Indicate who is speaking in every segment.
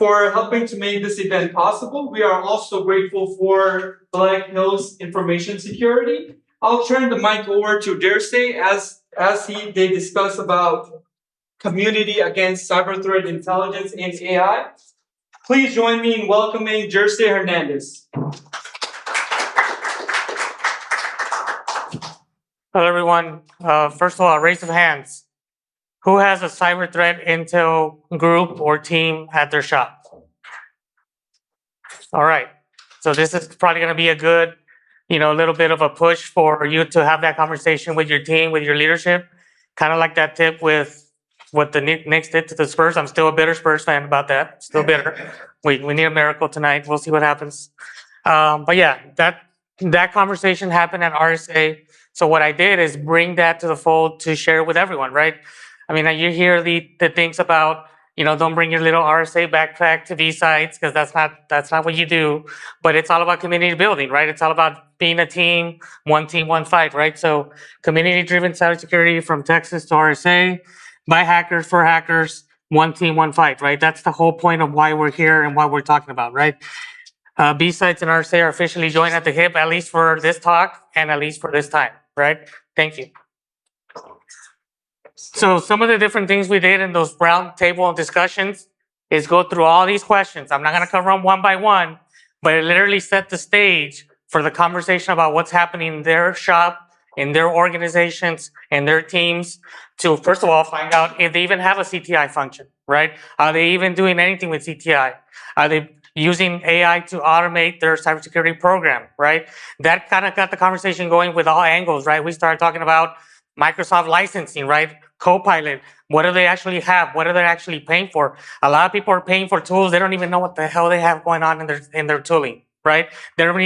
Speaker 1: for helping to make this event possible. We are also grateful for Black Hills Information Security. I'll turn the mic over to Dirce as they discuss about community against cyber threat intelligence and AI. Please join me in welcoming Dirce Hernandez.
Speaker 2: Hello, everyone. First of all, raise of hands. Who has a cyber threat intel group or team at their shop? All right. So this is probably going to be a good, little bit of a push for you to have that conversation with your team, with your leadership. Kind of like that tip with what the Knicks did to the Spurs. I'm still a bitter Spurs fan about that. Still bitter. We need a miracle tonight. We'll see what happens. But yeah, that conversation happened at RSA. So what I did is bring that to the fold to share with everyone, right? I mean, you hear the things about, don't bring your little RSA backpack to BSides because that's not what you do. But it's all about community building, right? It's all about being a team, one fight, right? So community-driven cybersecurity from Texas to RSA, by hackers, for hackers, one team, one fight, right? That's the whole point of why we're here and what we're talking about, right? BSides and RSA are officially joined at the hip, at least for this talk and at least for this time, right? Thank you. So some of the different things we did in those roundtable discussions is go through all these questions. I'm not going to cover them one by one, but it literally set the stage for the conversation about what's happening in their shop, in their organizations, and their teams to, first of all, find out if they even have a CTI function, right? Are they even doing anything with CTI? Are they using AI to automate their cybersecurity program, right? That kind of got the conversation going with all angles, right? We started talking about Microsoft licensing, right? Copilot, what do they actually have? What are they actually paying for? A lot of people are paying for tools. They don't even know what the hell they have going on in their tooling, right? They don't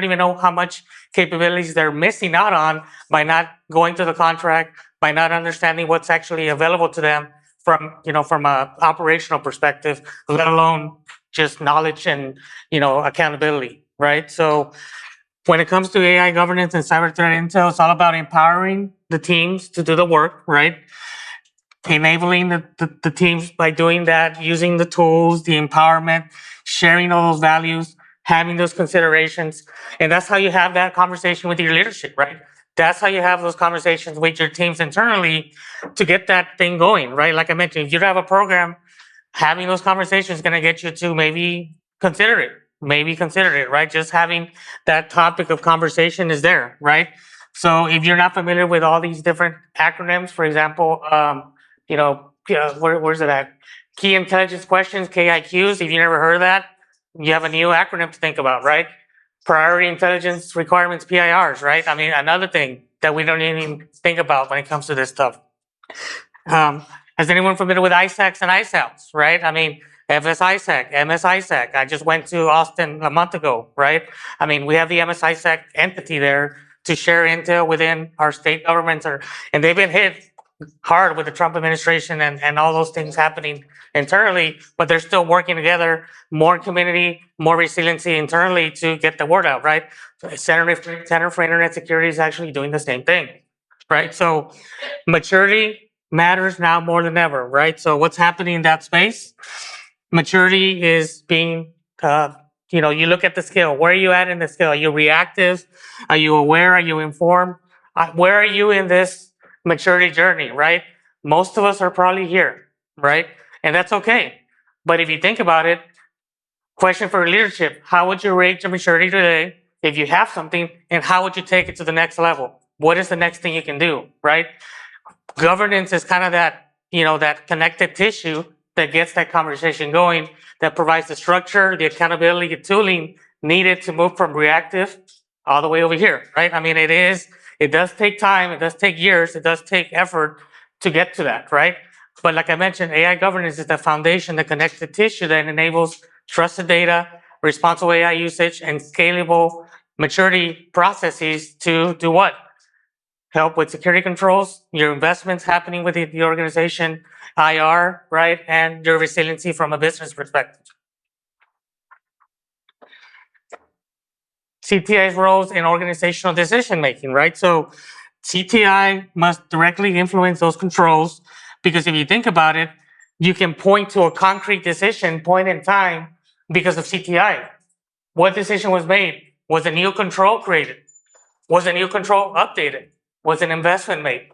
Speaker 2: even know how much capabilities they're missing out on by not going to the contract, by not understanding what's actually available to them from a operational perspective, let alone just knowledge and, accountability, right? So when it comes to AI governance and cyber threat intel, it's all about empowering the teams to do the work, right? Enabling the teams by doing that, using the tools, the empowerment, sharing all those values, having those considerations. And that's how you have that conversation with your leadership, right? That's how you have those conversations with your teams internally to get that thing going, right? Like I mentioned, if you have a program, having those conversations is going to get you to maybe consider it, right? Just having that topic of conversation is there, right? So if you're not familiar with all these different acronyms, for example, where's it at? Key intelligence questions, KIQs. If you never heard of that, you have a new acronym to think about, right? Priority intelligence requirements, PIRs, right? I mean, another thing that we don't even think about when it comes to this stuff. Is anyone familiar with ISACs and ISALs, right? I mean, FS ISAC, MS ISAC. I just went to Austin a month ago, right? I mean, we have the MS ISAC entity there to share intel within our state governments, and they've been hit hard with the Trump administration and all those things happening internally, but they're still working together, more community, more resiliency internally to get the word out, right? Center for Internet Security is actually doing the same thing, right? So maturity matters now more than ever, right? So what's happening in that space? Maturity is being, you look at the scale. Where are you at in the scale? Are you reactive? Are you aware? Are you informed? Where are you in this maturity journey, right? Most of us are probably here, right? And that's okay. But if you think about it, question for leadership, how would you rate your maturity today if you have something, and how would you take it to the next level? What is the next thing you can do, right? Governance is kind of that, that connected tissue that gets that conversation going, that provides the structure, the accountability, the tooling needed to move from reactive all the way over here, right? I mean, it does take time, it does take years, it does take effort to get to that, right? But like I mentioned, AI governance is the foundation, the connected tissue that enables trusted data, responsible AI usage, and scalable maturity processes to do what? Help with security controls, your investments happening within the organization, IR, right? And your resiliency from a business perspective. CTI's roles in organizational decision making, right? So CTI must directly influence those controls, because if you think about it, you can point to a concrete decision, point in time, because of CTI. What decision was made? Was a new control created? Was a new control updated? Was an investment made?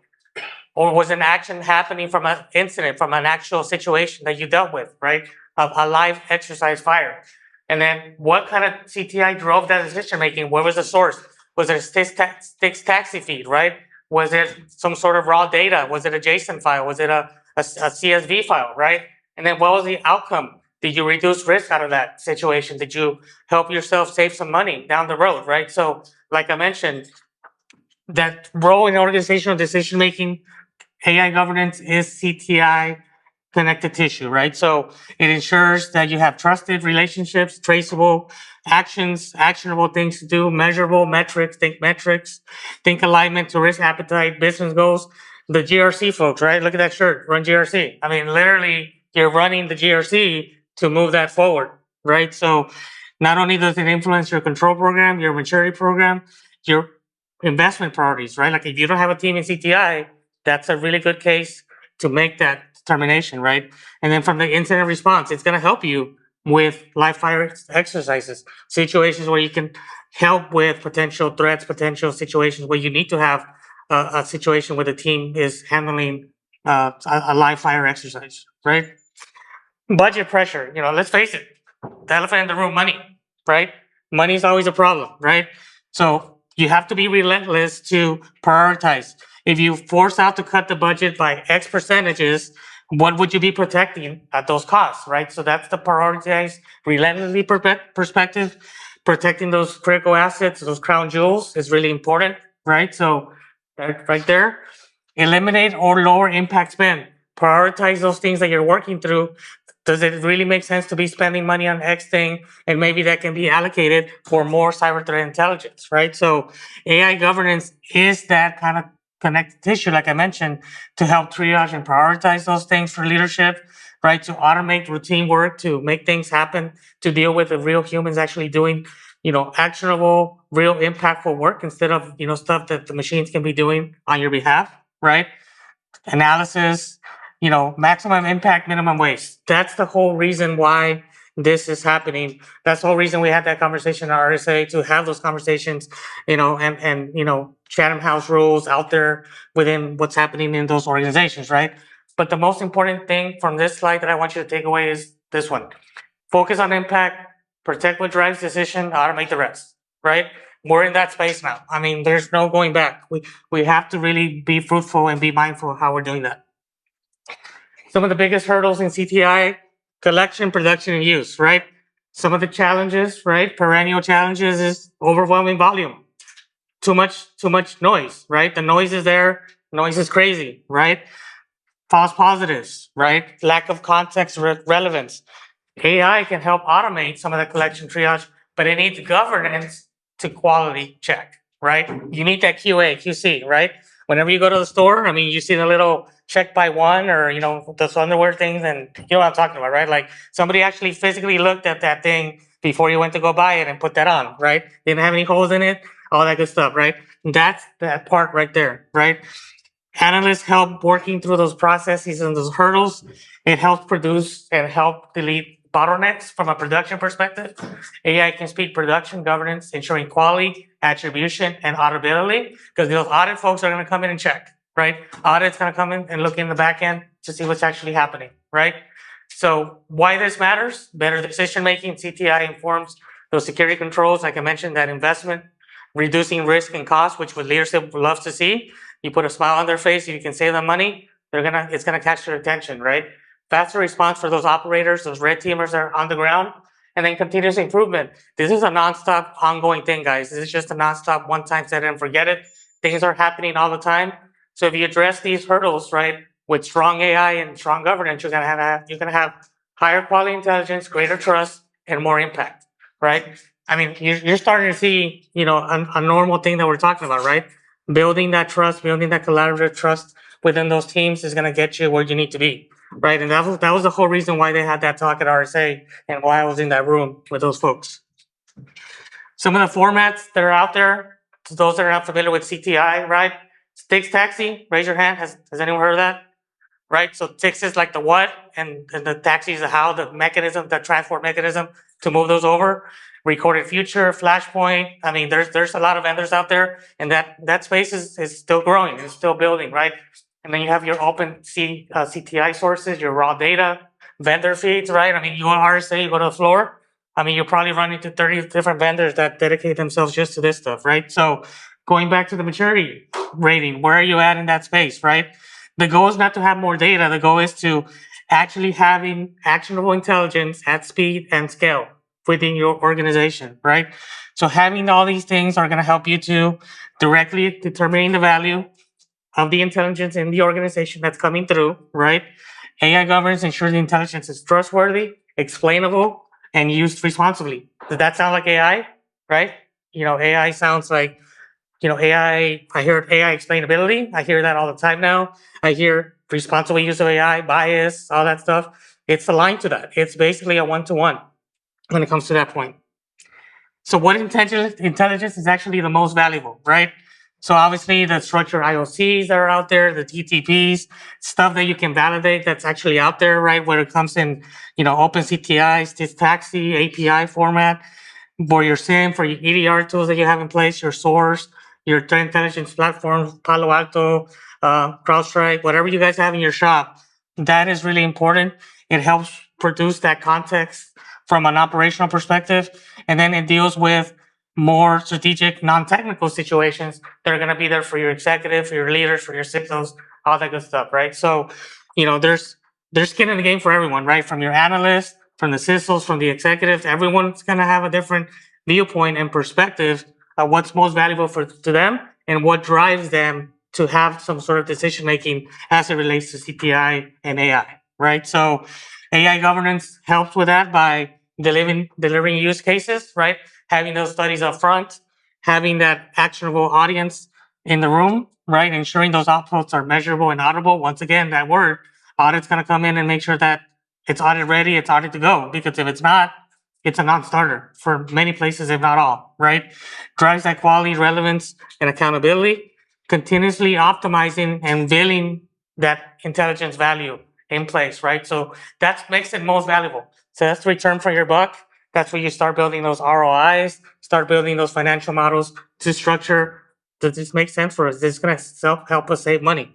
Speaker 2: Or was an action happening from an incident, from an actual situation that you dealt with, right? A live exercise fire. And then what kind of CTI drove that decision making? What was the source? Was it a sticks taxi feed, right? Was it some sort of raw data? Was it a JSON file? Was it a CSV file, right? And then what was the outcome? Did you reduce risk out of that situation? Did you help yourself save some money down the road, right? So, like I mentioned, that role in organizational decision making, AI governance is CTI connected tissue, right? So it ensures that you have trusted relationships, traceable actions, actionable things to do, measurable metrics, think alignment to risk appetite, business goals. The GRC folks, right? Look at that shirt, run GRC. I mean, literally, you're running the GRC to move that forward, right? So not only does it influence your control program, your maturity program, your investment priorities, right? Like if you don't have a team in CTI, that's a really good case to make that determination, right? And then from the incident response, it's going to help you with live fire exercises, situations where you can help with potential threats, potential situations where you need to have a situation where the team is handling a live fire exercise, right? Budget pressure, let's face it, the elephant in the room, money, right? Money is always a problem, right? So you have to be relentless to prioritize. If you force out to cut the budget by X percentages, what would you be protecting at those costs, right? So that's the prioritized, relentlessly perspective. Protecting those critical assets, those crown jewels, is really important, right? So right there, eliminate or lower impact spend. Prioritize those things that you're working through. Does it really make sense to be spending money on X thing? And maybe that can be allocated for more cyber threat intelligence, right? So AI governance is that kind of connective tissue, like I mentioned, to help triage and prioritize those things for leadership, right? To automate routine work, to make things happen, to deal with the real humans actually doing, actionable, real impactful work instead of, stuff that the machines can be doing on your behalf, right? Analysis, maximum impact, minimum waste. That's the whole reason why this is happening. That's the whole reason we had that conversation at RSA, to have those conversations, and Chatham House rules out there within what's happening in those organizations, right? But the most important thing from this slide that I want you to take away is this one. Focus on impact, protect what drives decision, automate the rest, right? We're in that space now. I mean, there's no going back. We have to really be fruitful and be mindful of how we're doing that. Some of the biggest hurdles in CTI: collection, production, and use, right? Some of the challenges, right? Perennial challenges is overwhelming volume. Too much noise, right? The noise is there. Noise is crazy, right? False positives, right? Lack of context relevance. AI can help automate some of the collection triage, but it needs governance to quality check, right? You need that QA, QC, right? Whenever you go to the store, I mean, you see the little check by one, or, those underwear things, and you know what I'm talking about, right? Like somebody actually physically looked at that thing before you went to go buy it and put that on, right? Didn't have any holes in it, all that good stuff, right? That's that part right there, right? Analysts help working through those processes and those hurdles. It helps produce and help delete bottlenecks from a production perspective. AI can speed production governance, ensuring quality, attribution, and auditability, because those audit folks are going to come in and check, right? Audit's going to come in and look in the back end to see what's actually happening, right? So why this matters: better decision making. CTI informs those security controls, like I mentioned, that investment, reducing risk and cost, which what leadership loves to see. You put a smile on their face, if you can save them money, it's gonna catch their attention, right? Faster response for those operators, those red teamers that are on the ground, and then continuous improvement. This is a nonstop, ongoing thing, guys. This is just a nonstop, one-time set it and forget it. Things are happening all the time. So if you address these hurdles, right, with strong AI and strong governance, you're gonna have higher quality intelligence, greater trust, and more impact, right? I mean, you're starting to see, a normal thing that we're talking about, right? Building that trust, building that collaborative trust within those teams is going to get you where you need to be, right? And that was the whole reason why they had that talk at RSA and why I was in that room with those folks. Some of the formats that are out there, to those that are not familiar with CTI, right? Sticks taxi, raise your hand. Has anyone heard of that? right? So ticks is like the what, and the taxi is the how, the mechanism, the transport mechanism to move those over. Recorded future, Flashpoint. I mean, there's a lot of vendors out there, and that space is still growing, it's still building, right? And then you have your open CTI sources, your raw data, vendor feeds, right? I mean, you go to RSA, you go to the floor. I mean, you'll probably run into 30 different vendors that dedicate themselves just to this stuff, right? So going back to the maturity rating, where are you at in that space, right? The goal is not to have more data. The goal is to actually having actionable intelligence at speed and scale within your organization, right? So having all these things are going to help you to directly determine the value of the intelligence in the organization that's coming through, right? AI governance ensures the intelligence is trustworthy, explainable, and used responsibly. Does that sound like AI, right? AI sounds like, I hear AI explainability. I hear that all the time now. I hear responsible use of AI, bias, all that stuff. It's aligned to that. It's basically a one-to-one when it comes to that point. So what intelligence is actually the most valuable, right? So obviously the structured IOCs that are out there, the TTPs, stuff that you can validate that's actually out there, right? Where it comes in, open CTIs, this taxi, API format, for your SIM, for your EDR tools that you have in place, your source, your threat intelligence platforms, Palo Alto, CrowdStrike, whatever you guys have in your shop, that is really important. It helps produce that context from an operational perspective, and then it deals with more strategic, non-technical situations that are going to be there for your executive, for your leaders, for your CISOs, all that good stuff, right? So, there's skin in the game for everyone, right? From your analysts, from the CISOs, from the executives, everyone's going to have a different viewpoint and perspective of what's most valuable to them and what drives them to have some sort of decision making as it relates to CTI and AI, right? So AI governance helps with that by delivering use cases, right? Having those studies up front, having that actionable audience in the room, right? Ensuring those outputs are measurable and auditable. Once again, that word, audit's going to come in and make sure that it's audit ready, it's audit to go. Because if it's not, it's a non-starter for many places, if not all, right? Drives that quality, relevance, and accountability, continuously optimizing and building that intelligence value in place, right? So that makes it most valuable. So that's the return for your buck. That's where you start building those ROIs, start building those financial models to structure. Does this make sense for us? This is going to help us save money.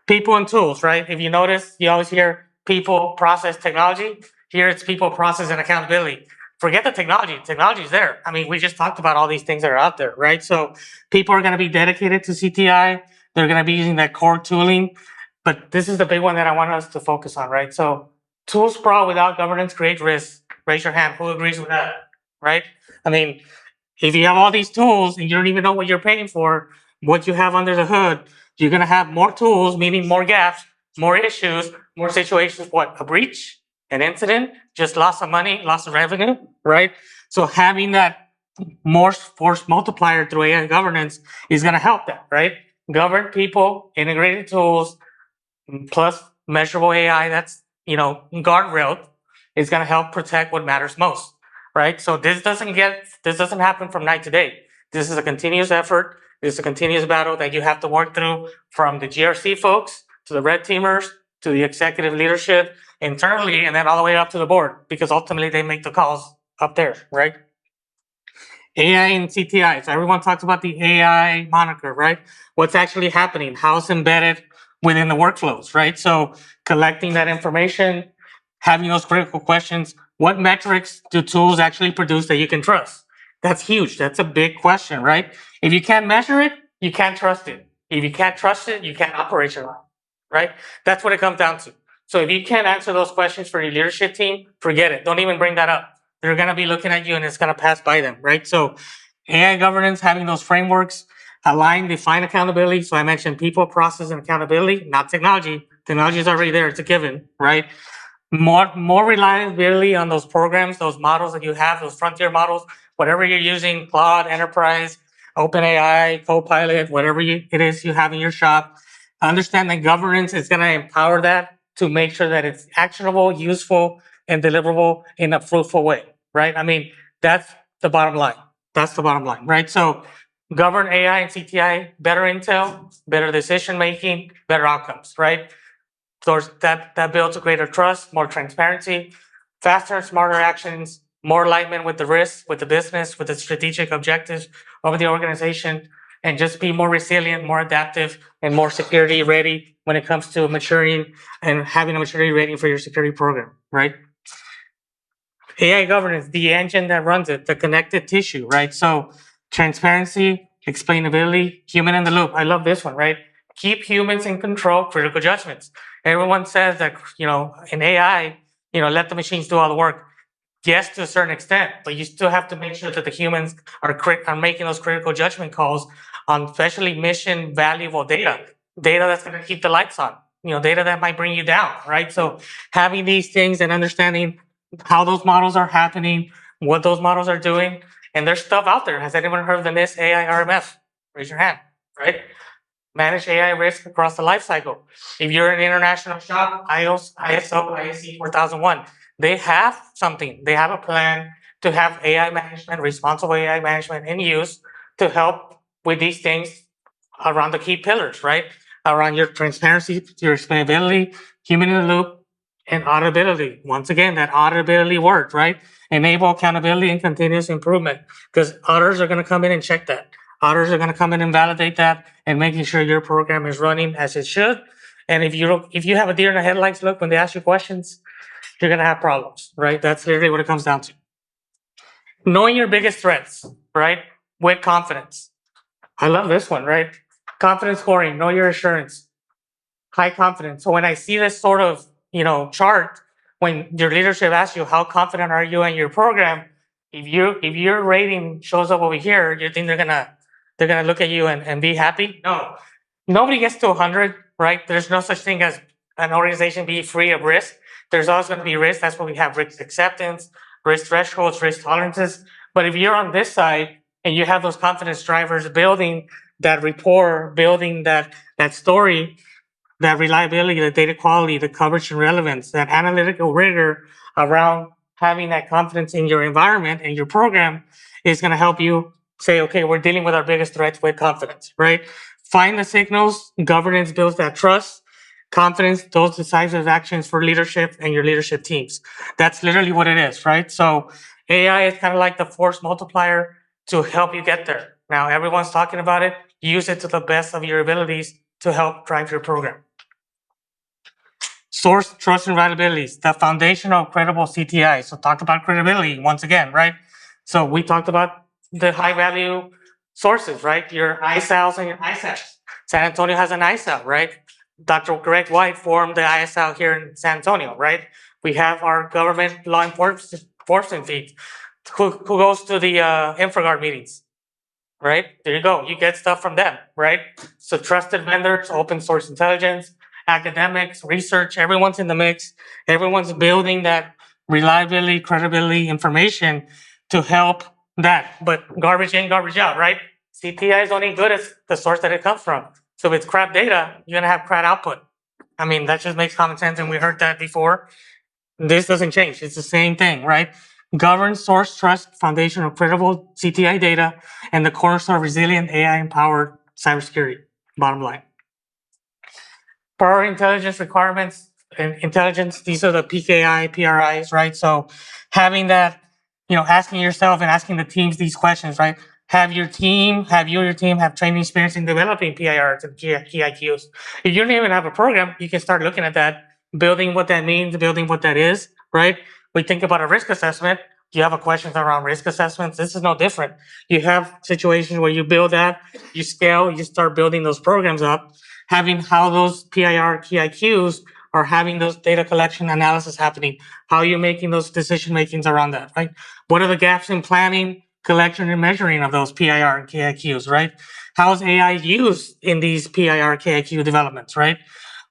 Speaker 2: People and tools, right? If you notice, you always hear people, process, technology. Here it's people, process, and accountability. Forget the technology. Technology is there. I mean, we just talked about all these things that are out there, right? So people are going to be dedicated to CTI. They're going to be using that core tooling. But this is the big one that I want us to focus on, right? So tool sprawl without governance creates risk. Raise your hand. Who agrees with that, right? I mean, if you have all these tools and you don't even know what you're paying for, what you have under the hood, you're going to have more tools, meaning more gaps, more issues, more situations. What? A breach, an incident, just loss of money, loss of revenue, right? So having that more force multiplier through AI governance is going to help that, right? Governed people, integrated tools, plus measurable AI that's, guardrail is going to help protect what matters most, right? So this doesn't happen from night to day. This is a continuous effort. This is a continuous battle that you have to work through from the GRC folks to the red teamers to the executive leadership internally and then all the way up to the board because ultimately they make the calls up there, right? AI and CTI. So everyone talks about the AI moniker, right? What's actually happening? How it's embedded within the workflows, right? So collecting that information, having those critical questions. What metrics do tools actually produce that you can trust? That's huge. That's a big question, right? If you can't measure it, you can't trust it. If you can't trust it, you can't operationalize, right? That's what it comes down to. So if you can't answer those questions for your leadership team, forget it. Don't even bring that up. They're going to be looking at you and it's going to pass by them, right? So AI governance, having those frameworks, align, define accountability. So I mentioned people, process, and accountability, not technology. Technology is already there. It's a given, right? More reliability on those programs, those models that you have, those frontier models, whatever you're using, Claude, Enterprise, OpenAI, Copilot, whatever it is you have in your shop. Understand that governance is going to empower that to make sure that it's actionable, useful, and deliverable in a fruitful way, right? I mean, that's the bottom line. That's the bottom line, right? So govern AI and CTI, better intel, better decision making, better outcomes, right? that builds a greater trust, more transparency, faster and smarter actions, more alignment with the risks, with the business, with the strategic objectives of the organization, and just be more resilient, more adaptive, and more security ready when it comes to maturing and having a maturity rating for your security program, right? AI governance, the engine that runs it, the connected tissue, right? So transparency, explainability, human in the loop. I love this one, right? Keep humans in control, critical judgments. Everyone says that, in AI, let the machines do all the work. Yes, to a certain extent, but you still have to make sure that the humans are making those critical judgment calls on especially mission valuable data that's going to keep the lights on, data that might bring you down, right? So having these things and understanding how those models are happening, what those models are doing, and there's stuff out there. Has anyone heard of the NIST AI RMF? Raise your hand, right? Manage AI risk across the life cycle. If you're an international shop, ISO 4001, they have something. They have a plan to have AI management, responsible AI management in use to help with these things around the key pillars, right? Around your transparency, your explainability, human in the loop, and auditability. Once again, that auditability word, right? Enable accountability and continuous improvement, because auditors are going to come in and check that. Auditors are going to come in and validate that and making sure your program is running as it should. And if you have a deer in the headlights look when they ask you questions, you're going to have problems, right? That's literally what it comes down to. Knowing your biggest threats, right? With confidence. I love this one, right? Confidence scoring, know your assurance, high confidence. So when I see this sort of, chart, when your leadership asks you how confident are you in your program, if your rating shows up over here, you think they're gonna look at you and be happy? No. Nobody gets to 100, right? There's no such thing as an organization be free of risk. There's always going to be risk. That's why we have risk acceptance, risk thresholds, risk tolerances. But if you're on this side and you have those confidence drivers building that rapport, building that story, that reliability, the data quality, the coverage and relevance, that analytical rigor around having that confidence in your environment and your program is going to help you say, okay, we're dealing with our biggest threats with confidence, right? Find the signals, governance builds that trust, confidence, those decisive actions for leadership and your leadership teams. That's literally what it is, right? So AI is kind of like the force multiplier to help you get there. Now, everyone's talking about it. Use it to the best of your abilities to help drive your program. Source, trust, and reliability, the foundation of credible CTI. So talk about credibility once again, right? So we talked about the high value sources, right? Your ISALs and your ISACs. San Antonio has an ISAL, right? Dr. Greg White formed the ISAL here in San Antonio, right? We have our government law enforcement feed. Who goes to the InfraGard meetings, right? There you go. You get stuff from them, right? So trusted vendors, open source intelligence, academics, research, everyone's in the mix. Everyone's building that reliability, credibility information to help that. But garbage in, garbage out, right? CTI is only good as the source that it comes from. So if it's crap data, you're gonna have crap output. I mean, that just makes common sense, and we heard that before. This doesn't change. It's the same thing, right? Governed source trust, foundation of credible CTI data, and the cornerstone of resilient AI-empowered cybersecurity. Bottom line. Priority intelligence requirements and intelligence, these are the PKI, PRIs, right? So having that, asking yourself and asking the teams these questions, right? Have you or your team have training experience in developing PIRs and PIQs? If you don't even have a program, you can start looking at that, building what that means, building what that is, right? We think about a risk assessment. Do you have a questions around risk assessments? This is no different. You have situations where you build that, you scale, you start building those programs up, having how those PIR, PIQs are having those data collection analysis happening. How are you making those decision makings around that, right? What are the gaps in planning, collection, and measuring of those PIR and KIQs, right? How is AI used in these PIR, KIQ developments, right?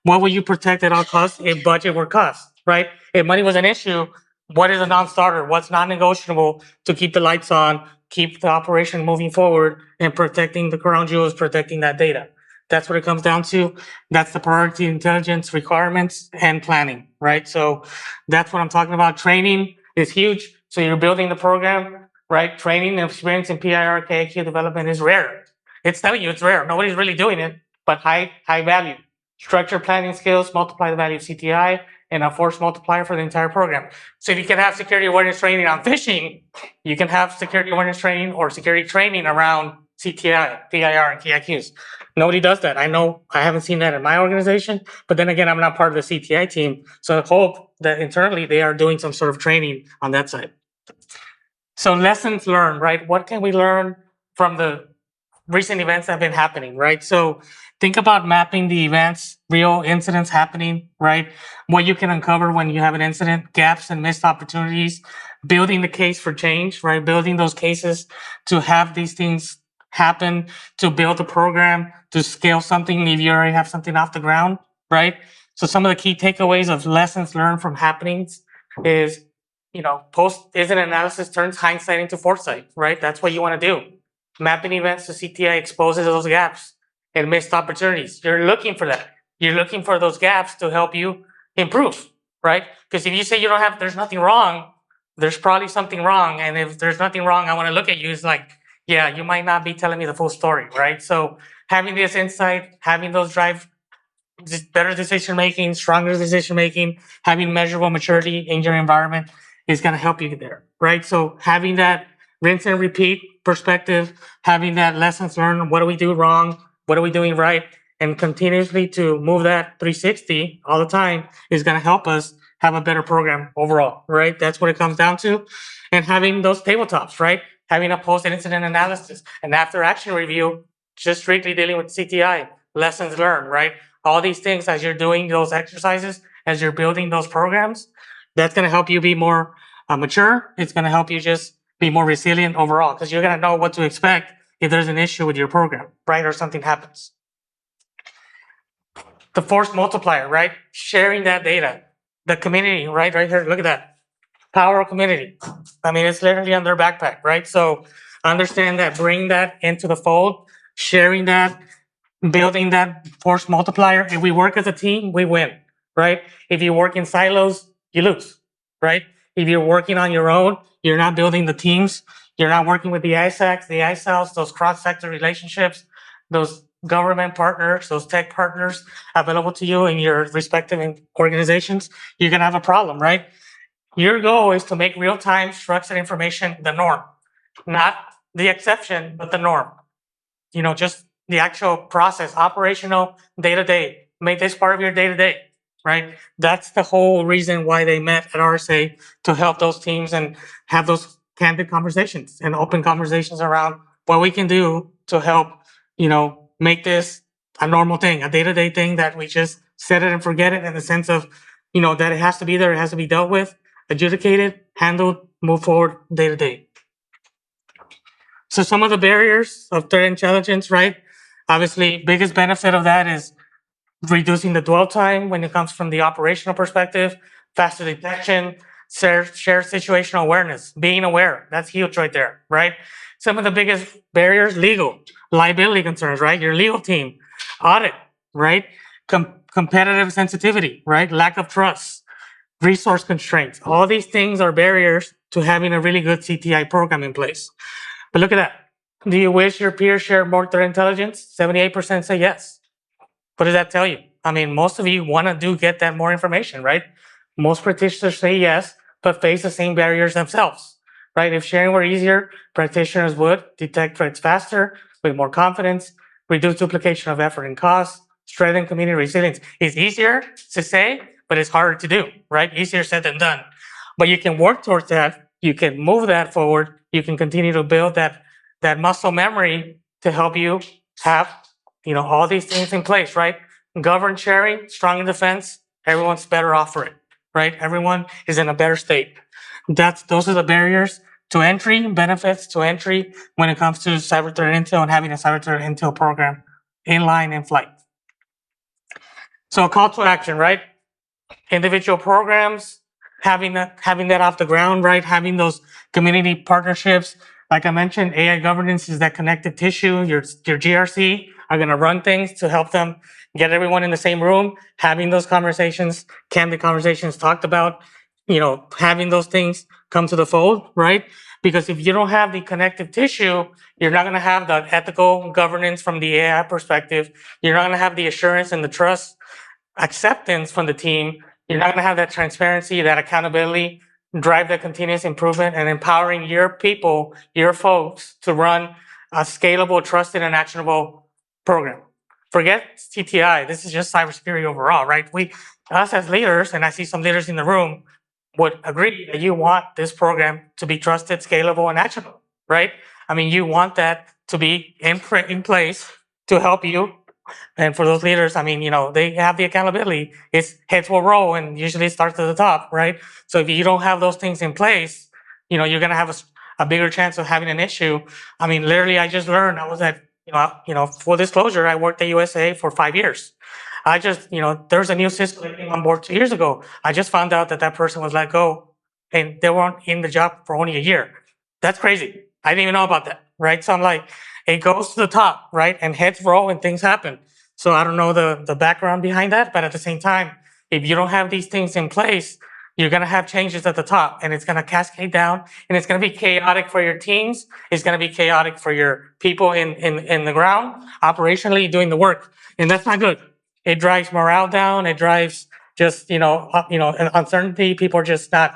Speaker 2: What will you protect at all costs if budget were cost, right? If money was an issue, what is a non-starter? What's non-negotiable to keep the lights on, keep the operation moving forward, and protecting the crown jewels, protecting that data? That's what it comes down to. That's the priority intelligence requirements and planning, right? So that's what I'm talking about. Training is huge. So you're building the program, right? Training and experience in PIR, KIQ development is rare. It's telling you it's rare. Nobody's really doing it, but high value. structure planning skills, multiply the value of CTI, and a force multiplier for the entire program. So if you can have security awareness training on phishing, you can have security awareness training or security training around CTI, PIR, and KIQs. Nobody does that. I know I haven't seen that in my organization, but then again, I'm not part of the CTI team. So I hope that internally they are doing some sort of training on that side. So lessons learned, right? What can we learn from the recent events that have been happening, right? So think about mapping the events, real incidents happening, right? What you can uncover when you have an incident, gaps and missed opportunities, building the case for change, right? Building those cases to have these things happen, to build a program, to scale something if you already have something off the ground, right? So some of the key takeaways of lessons learned from happenings is, post incident analysis turns hindsight into foresight, right? That's what you want to do. Mapping events to CTI exposes those gaps and missed opportunities. You're looking for that. You're looking for those gaps to help you improve, right? Because if you say there's nothing wrong, there's probably something wrong. And if there's nothing wrong, I want to look at you is like, yeah, you might not be telling me the full story, right? So having this insight, having those drive better decision making, stronger decision making, having measurable maturity in your environment is going to help you there, right? So having that rinse and repeat perspective, having that lessons learned, what do we do wrong, what are we doing right, and continuously to move that 360 all the time is going to help us have a better program overall, right? That's what it comes down to. And having those tabletops, right? Having a post-incident analysis and after action review, just strictly dealing with CTI, lessons learned, right? All these things as you're doing those exercises, as you're building those programs, that's going to help you be more mature. It's going to help you just be more resilient overall because you're going to know what to expect if there's an issue with your program, right? Or something happens. The force multiplier, right? Sharing that data. The community, right here, look at that. Power of community. I mean, it's literally on their backpack, right? So understand that, bring that into the fold, sharing that, building that force multiplier. If we work as a team, we win, right? If you work in silos, you lose, right? If you're working on your own, you're not building the teams, you're not working with the ISACs, the ISALs, those cross-sector relationships, those government partners, those tech partners available to you in your respective organizations, you're going to have a problem, right? Your goal is to make real-time structured information the norm, not the exception, but the norm. Just the actual process, operational, day-to-day. Make this part of your day-to-day, right? That's the whole reason why they met at RSA, to help those teams and have those candid conversations and open conversations around what we can do to help, make this a normal thing, a day-to-day thing that we just set it and forget it, in the sense of, that it has to be there, it has to be dealt with, adjudicated, handled, move forward day-to-day. So some of the barriers of threat intelligence, right? Obviously, biggest benefit of that is reducing the dwell time when it comes from the operational perspective, faster detection, shared situational awareness, being aware. That's huge right there, right? Some of the biggest barriers, legal, liability concerns, right? Your legal team, audit, right? Competitive sensitivity, right? Lack of trust, resource constraints. All these things are barriers to having a really good CTI program in place. But look at that. Do you wish your peers shared more threat intelligence? 78% say yes. What does that tell you? I mean, most of you want to get that more information, right? Most practitioners say yes, but face the same barriers themselves, right? If sharing were easier, practitioners would detect threats faster, with more confidence, reduce duplication of effort and cost, strengthen community resilience. It's easier to say, but it's harder to do, right? Easier said than done. But you can work towards that. You can move that forward. You can continue to build that muscle memory to help you have, all these things in place, right? Govern sharing, strong in defense. Everyone's better off for it, right? Everyone is in a better state. Those are the barriers to entry, benefits to entry when it comes to cyber threat intel and having a cyber threat intel program in line in flight. So a call to action, right? Individual programs, having that off the ground, right? Having those community partnerships. Like I mentioned, AI governance is that connective tissue. Your GRC are going to run things to help them get everyone in the same room, having those conversations, candid conversations talked about, having those things come to the fold, right? Because if you don't have the connective tissue, you're not going to have the ethical governance from the AI perspective. You're not going to have the assurance and the trust acceptance from the team, you're not going to have that transparency, that accountability, drive the continuous improvement, and empowering your people, your folks, to run a scalable, trusted, and actionable program. Forget CTI. This is just cybersecurity overall, right? Us as leaders, and I see some leaders in the room, would agree that you want this program to be trusted, scalable, and actionable, right? I mean, you want that to be in place to help you. And for those leaders, I mean, they have the accountability. It's heads will roll, and usually it starts at the top, right? So if you don't have those things in place, you're going to have a bigger chance of having an issue. I mean, literally, I just learned. I was at, full disclosure, I worked at USA for 5 years. I just, there's a new system that came on board 2 years ago. I just found out that person was let go, and they weren't in the job for only a year. That's crazy. I didn't even know about that, right? So I'm like, it goes to the top, right? And heads roll and things happen. So I don't know the background behind that, but at the same time, if you don't have these things in place, you're going to have changes at the top, and it's going to cascade down, and it's going to be chaotic for your teams. It's going to be chaotic for your people in the ground, operationally doing the work. And that's not good. It drives morale down. It drives just, uncertainty. People are just not,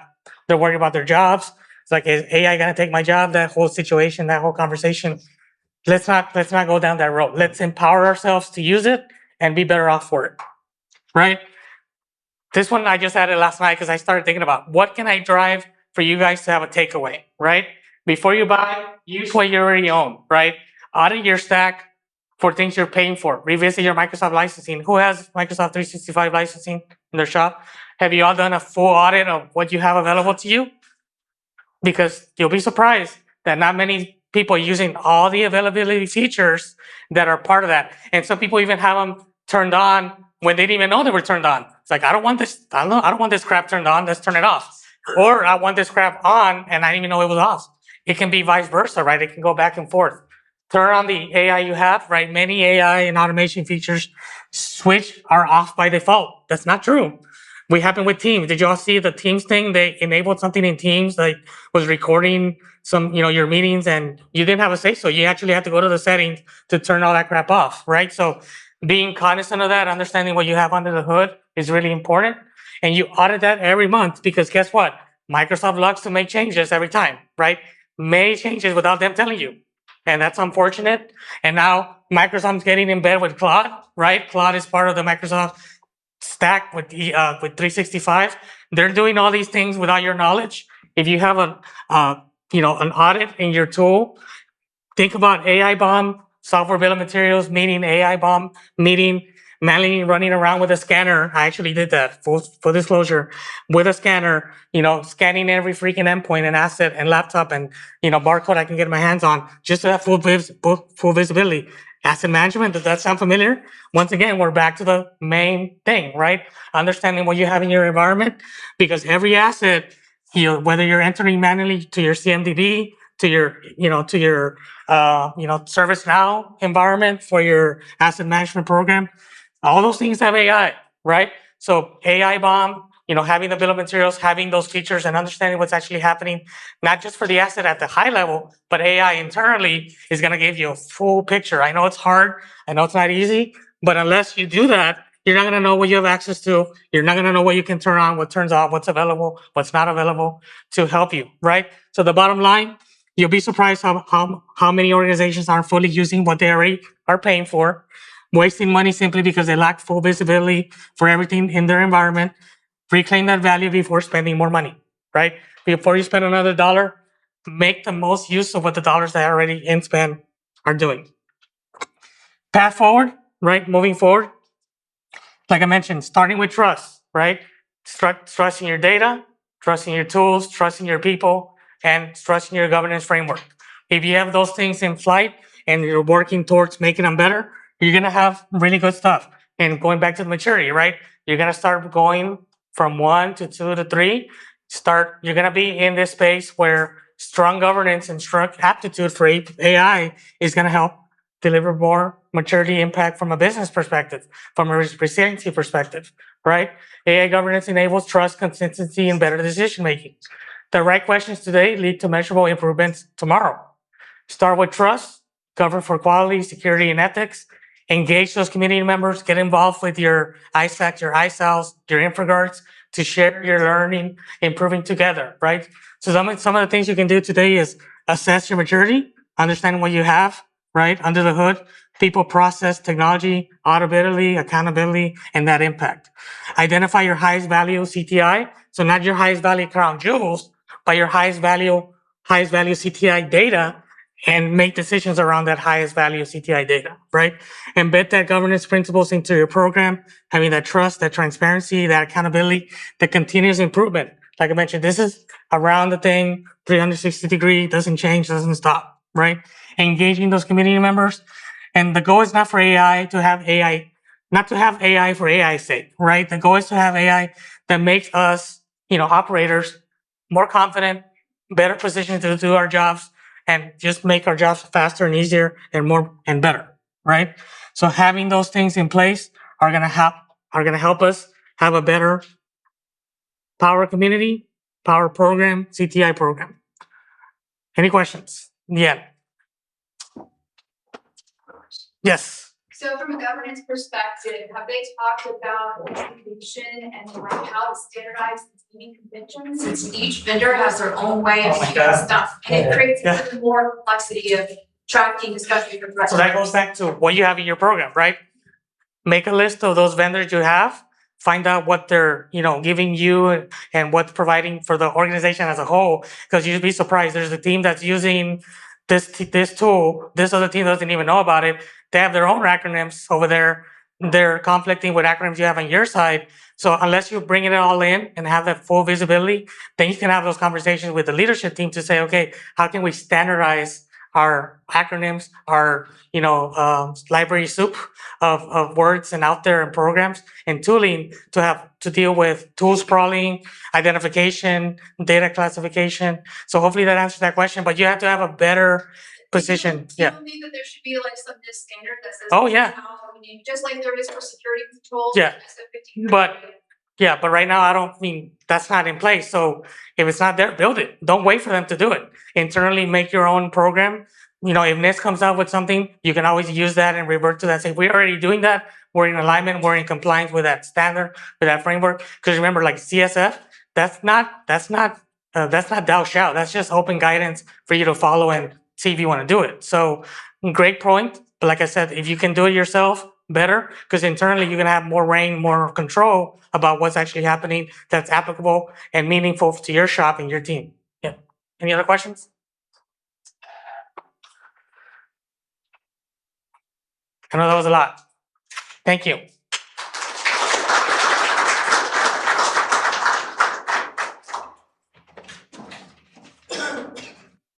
Speaker 2: they're worried about their jobs. It's like, is AI going to take my job? That whole situation, that whole conversation. Let's not go down that road. Let's empower ourselves to use it and be better off for it, right? This one I just added last night because I started thinking about what can I drive for you guys to have a takeaway, right? Before you buy, use what you already own, right? Audit your stack for things you're paying for. Revisit your Microsoft licensing. Who has Microsoft 365 licensing in their shop? Have you all done a full audit of what you have available to you? Because you'll be surprised that not many people are using all the availability features that are part of that. And some people even have them turned on when they didn't even know they were turned on. It's like, I don't want this crap turned on, let's turn it off. Or I want this crap on and I didn't even know it was off. It can be vice versa, right? It can go back and forth. Turn on the AI you have, right? Many AI and automation features are off by default. That's not true. We happened with Teams. Did you all see the Teams thing? They enabled something in Teams, like was recording some, your meetings, and you didn't have a say so. You actually had to go to the settings to turn all that crap off, right? So being cognizant of that, understanding what you have under the hood is really important. And you audit that every month because guess what? Microsoft loves to make changes every time, right? Many changes without them telling you. And that's unfortunate. And now Microsoft's getting in bed with Claude, right? Claude is part of the Microsoft stack with 365. They're doing all these things without your knowledge. If you have an audit in your tool, think about AI bomb, software bill of materials, meeting AI bomb, meeting manually running around with a scanner. I actually did that, full disclosure, with a scanner, scanning every freaking endpoint and asset and laptop and, barcode I can get my hands on just to have full visibility. Asset management, does that sound familiar? Once again, we're back to the main thing, right? Understanding what you have in your environment, because every asset, whether you're entering manually to your CMDB, to your ServiceNow environment for your asset management program, all those things have AI, right? So AI bomb, having the bill of materials, having those features and understanding what's actually happening, not just for the asset at the high level, but AI internally is going to give you a full picture. I know it's hard. I know it's not easy, but unless you do that, you're not going to know what you have access to. You're not going to know what you can turn on, what turns off, what's available, what's not available to help you, right? So the bottom line, you'll be surprised how many organizations aren't fully using what they already are paying for, wasting money simply because they lack full visibility for everything in their environment. Reclaim that value before spending more money, right? Before you spend another dollar, make the most use of what the dollars that are already in spend are doing. Path forward, right? Moving forward. Like I mentioned, starting with trust, right? Trusting your data, trusting your tools, trusting your people, and trusting your governance framework. If you have those things in flight and you're working towards making them better, you're going to have really good stuff. And going back to the maturity, right? You're going to start going from 1 to 2 to 3. You're going to be in this space where strong governance and strong aptitude for AI is going to help deliver more maturity impact from a business perspective, from a resiliency perspective, right? AI governance enables trust, consistency, and better decision making. The right questions today lead to measurable improvements tomorrow. Start with trust, govern for quality, security, and ethics, engage those community members, get involved with your ISACs, your ISALs, your InfraGuards to share your learning, improving together, right? So some of the things you can do today is assess your maturity, understand what you have, right, under the hood, people, process, technology, auditability, accountability, and that impact. Identify your highest value CTI. So not your highest value crown jewels, but your highest value CTI data, and make decisions around that highest value CTI data, right? Embed that governance principles into your program, having that trust, that transparency, that accountability, the continuous improvement. Like I mentioned, this is around the thing, 360-degree, doesn't change, doesn't stop, right? Engaging those community members. And the goal is not for AI to have AI, not to have AI for AI's sake, right? The goal is to have AI that makes us, operators more confident, better positioned to do our jobs, and just make our jobs faster and easier and more and better, right? So having those things in place are gonna help us have a better power community, power program, CTI program. Any questions? Yeah. Yes.
Speaker 3: So from a governance perspective, have they talked about education and like how to standardize naming conventions? Since each vendor has their own way of doing stuff, and it creates even more complexity of tracking, discussing the
Speaker 2: So that goes back to what you have in your program, right? Make a list of those vendors you have, find out what they're, giving you and what's providing for the organization as a whole. Because you'd be surprised. There's a team that's using this tool. This other team doesn't even know about it. They have their own acronyms over there. They're conflicting with acronyms you have on your side. So unless you bring it all in and have that full visibility, then you can have those conversations with the leadership team to say, okay, how can we standardize our acronyms, our library soup of words and out there and programs and tooling to deal with tool sprawling, identification, data classification. So hopefully that answers that question. But you have to have a better position.
Speaker 3: Do you believe that there should be like some standard that says?
Speaker 2: Oh, yeah.
Speaker 3: Just like there is for security controls.
Speaker 2: Yeah. But right now that's not in place. So if it's not there, build it. Don't wait for them to do it. Internally make your own program. If NIST comes out with something, you can always use that and revert to that. Say, we're already doing that. We're in alignment. We're in compliance with that standard, with that framework. Because remember, like CSF, that's not thou shalt. That's just open guidance for you to follow and see if you want to do it. So great point. But like I said, if you can do it yourself, better, because internally you can have more reign, more control about what's actually happening that's applicable and meaningful to your shop and your team. Yeah. Any other questions? I know that was a lot. Thank you.